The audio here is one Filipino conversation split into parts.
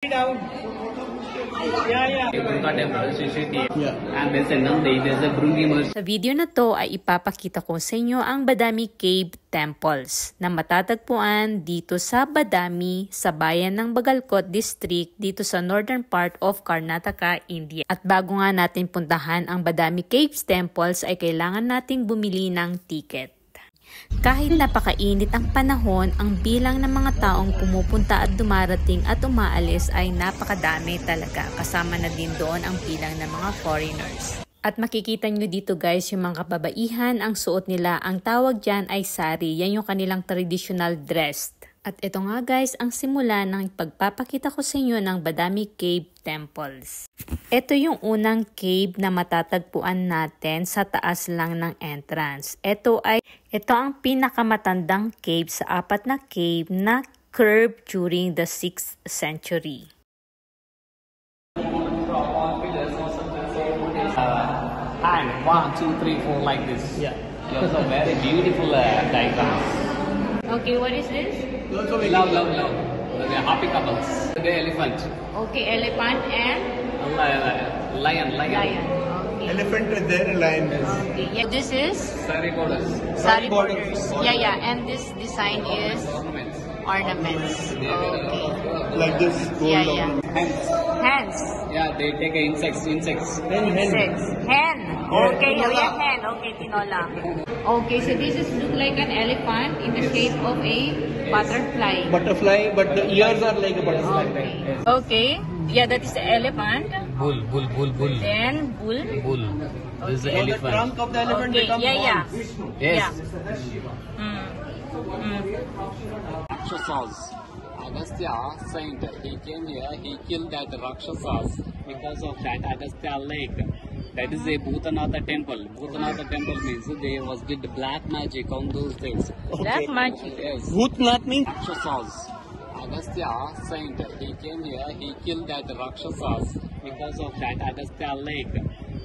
Down. Yeah. Sa video na to ay ipapakita ko sa inyo ang Badami Cave Temples na matatagpuan dito sa Badami sa bayan ng Bagalkot District dito sa northern part of Karnataka, India. At bago nga natin puntahan ang Badami Cave Temples ay kailangan nating bumili ng ticket. Kahit napakainit ang panahon, ang bilang ng mga taong pumupunta at dumarating at umaalis ay napakadami talaga. Kasama na din doon ang bilang ng mga foreigners. At makikita nyo dito guys yung mga kababaihan, ang suot nila, ang tawag dyan ay sari. Yan yung kanilang traditional dress. At ito nga guys ang simula ng pagpapakita ko sa inyo ng Badami Cave Temples. Ito yung unang cave na matatagpuan natin sa taas lang ng entrance. Ito ang pinakamatandang cave sa apat na cave na carved during the 6th century. And 1, 2, 3, 4 like this. Yeah. So very beautiful diagrams. Okay, what is this? Love. The happy couples. The elephant. Okay, elephant and Lion. Okay. Elephant is there, lion is. Okay. Yeah, this is Sari borders. sari borders. Yeah. And this design is ornaments. Okay. Like this. Gold Yeah. Hens. Hands. Yeah, they take insects. Hen. Hen. Okay, hen. Okay, tinola. Okay, so this is look like an elephant in the shape of a butterfly. Butterfly, but the ears are like a butterfly. Okay. Yeah, that is the elephant. Bull. Then bull. Bull. This is the So the elephant. trunk of the elephant Okay. becomes Yeah. Yes. Rakshasas. Agastya saint. He came here. He killed that Rakshasas. Because of that, Agastya Lake. That is a Bhutanatha temple. Bhutanatha temple means they did black magic on those days. Black magic. Yes. Bhutnath means? Rakshasas. Agastya saint. He came here. He killed that Rakshasas. Because of that, Agastya Lake.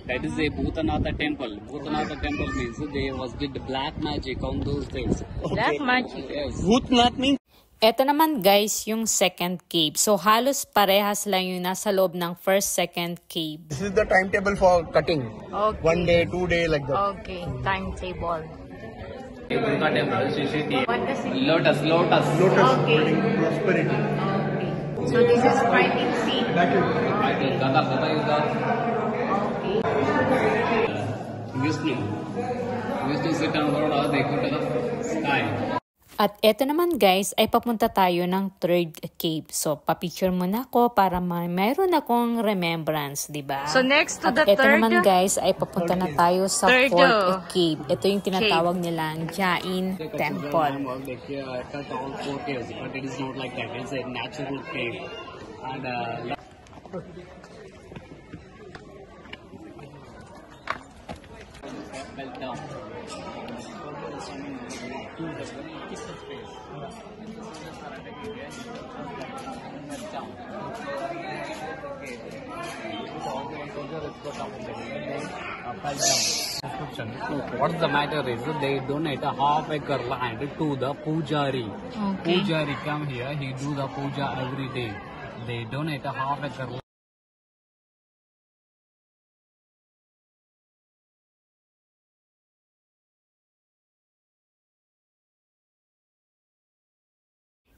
That is a Bhutanatha temple. Bhutanatha temple means they did black magic on those days. Black magic. Yes. Bhutnath means? Ito naman guys yung second cave. So halos parehas lang yung nasa loob ng first, second cave. This is the timetable for cutting. Okay. 1 day, 2 day, like that. Okay, timetable. Durga temple, Shishiti. What does it mean? Lotus. Lotus Okay. bringing prosperity. Okay. So this is fighting scene. Gada Yuddha. Okay. Used to sit on road or they go to the sky. At eto naman guys ay papunta tayo ng third cave. So papicture muna ako para mayroon akong remembrance, di ba? So next to At the eto third naman guys ay papunta na tayo sa fourth cave. Ito yung tinatawag nilang Jain Temple. They cut all 4 caves, but it is not like that. It's a natural cave. And fell down. What's the matter is they donate a half-acre land to the Pujari. Okay. Pujari come here, he do the puja every day. They donate a half-acre land.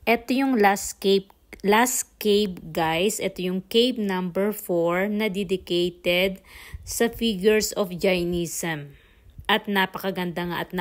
Ito yung last cave guys. Ito yung cave number 4 na dedicated sa figures of Jainism. At napakaganda nga at